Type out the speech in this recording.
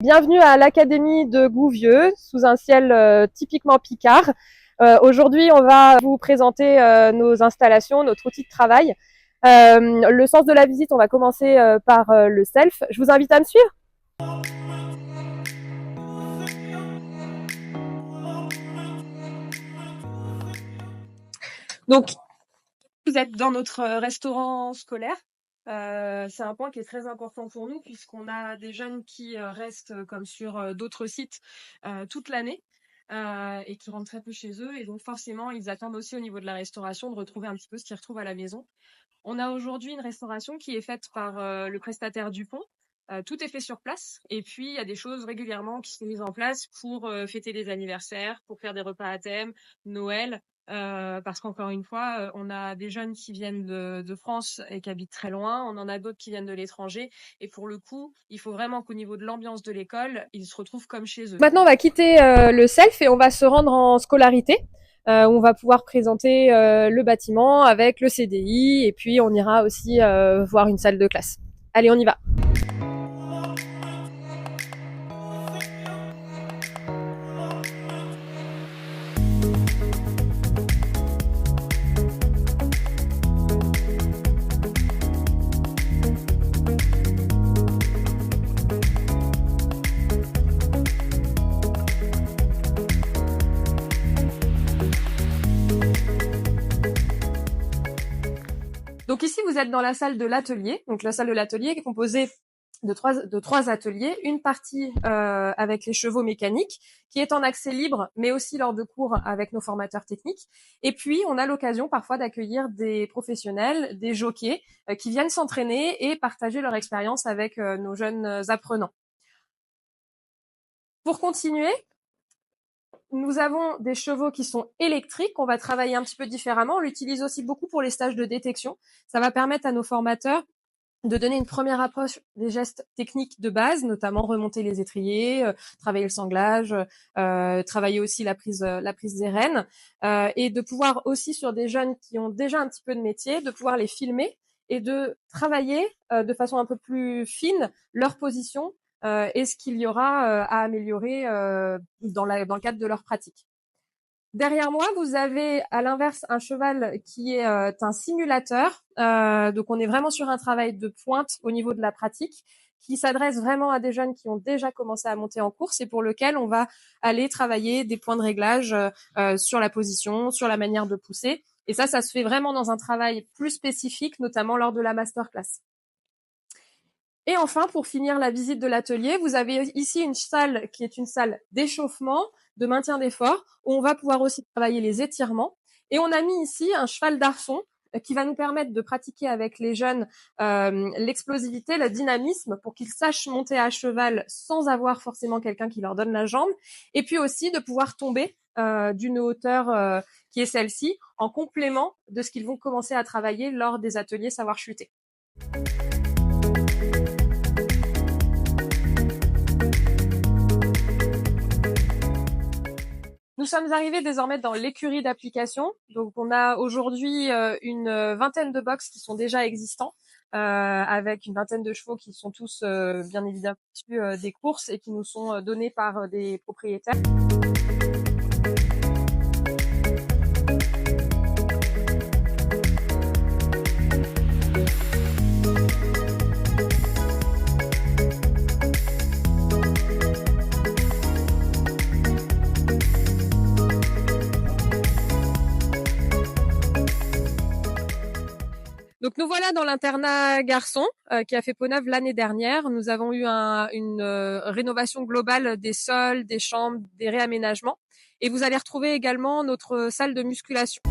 Bienvenue à l'Académie de Gouvieux, sous un ciel typiquement picard. Aujourd'hui, on va vous présenter nos installations, notre outil de travail. Le sens de la visite, on va commencer par le self. Je vous invite à me suivre. Donc, vous êtes dans notre restaurant scolaire. C'est un point qui est très important pour nous puisqu'on a des jeunes qui restent comme sur d'autres sites toute l'année et qui rentrent très peu chez eux. Et donc forcément, ils attendent aussi au niveau de la restauration de retrouver un petit peu ce qu'ils retrouvent à la maison. On a aujourd'hui une restauration qui est faite par le prestataire Dupont. Tout est fait sur place. Et puis, il y a des choses régulièrement qui sont mises en place pour fêter des anniversaires, pour faire des repas à thème, Noël. Parce qu'encore une fois, on a des jeunes qui viennent de France et qui habitent très loin. On en a d'autres qui viennent de l'étranger. Et pour le coup, il faut vraiment qu'au niveau de l'ambiance de l'école, ils se retrouvent comme chez eux. Maintenant, on va quitter le self et on va se rendre en scolarité. On va pouvoir présenter le bâtiment avec le CDI et puis on ira aussi voir une salle de classe. Allez, on y va. Donc ici, vous êtes dans la salle de l'atelier. Donc la salle de l'atelier est composée de trois ateliers. Une partie avec les chevaux mécaniques, qui est en accès libre, mais aussi lors de cours avec nos formateurs techniques. Et puis, on a l'occasion parfois d'accueillir des professionnels, des jockeys, qui viennent s'entraîner et partager leur expérience avec nos jeunes apprenants. Pour continuer, nous avons des chevaux qui sont électriques. On va travailler un petit peu différemment. On l'utilise aussi beaucoup pour les stages de détection. Ça va permettre à nos formateurs de donner une première approche des gestes techniques de base, notamment remonter les étriers, travailler le sanglage, travailler aussi la prise des rênes, et de pouvoir aussi sur des jeunes qui ont déjà un petit peu de métier, de pouvoir les filmer et de travailler de façon un peu plus fine leur position et ce qu'il y aura à améliorer dans le cadre de leur pratique. Derrière moi, vous avez à l'inverse un cheval qui est un simulateur. Donc on est vraiment sur un travail de pointe au niveau de la pratique qui s'adresse vraiment à des jeunes qui ont déjà commencé à monter en course et pour lequel on va aller travailler des points de réglage sur la position, sur la manière de pousser. Et ça se fait vraiment dans un travail plus spécifique, notamment lors de la masterclass. Et enfin, pour finir la visite de l'atelier, vous avez ici une salle qui est une salle d'échauffement, de maintien d'effort, où on va pouvoir aussi travailler les étirements. Et on a mis ici un cheval d'arçon qui va nous permettre de pratiquer avec les jeunes l'explosivité, le dynamisme, pour qu'ils sachent monter à cheval sans avoir forcément quelqu'un qui leur donne la jambe. Et puis aussi de pouvoir tomber d'une hauteur qui est celle-ci, en complément de ce qu'ils vont commencer à travailler lors des ateliers savoir chuter. Nous sommes arrivés désormais dans l'écurie d'application. Donc, on a aujourd'hui une vingtaine de box qui sont déjà existants, avec une vingtaine de chevaux qui sont tous bien évidemment issus des courses et qui nous sont donnés par des propriétaires. Donc nous voilà dans l'internat garçon qui a fait peau neuve l'année dernière. Nous avons eu une rénovation globale des sols, des chambres, des réaménagements. Et vous allez retrouver également notre salle de musculation.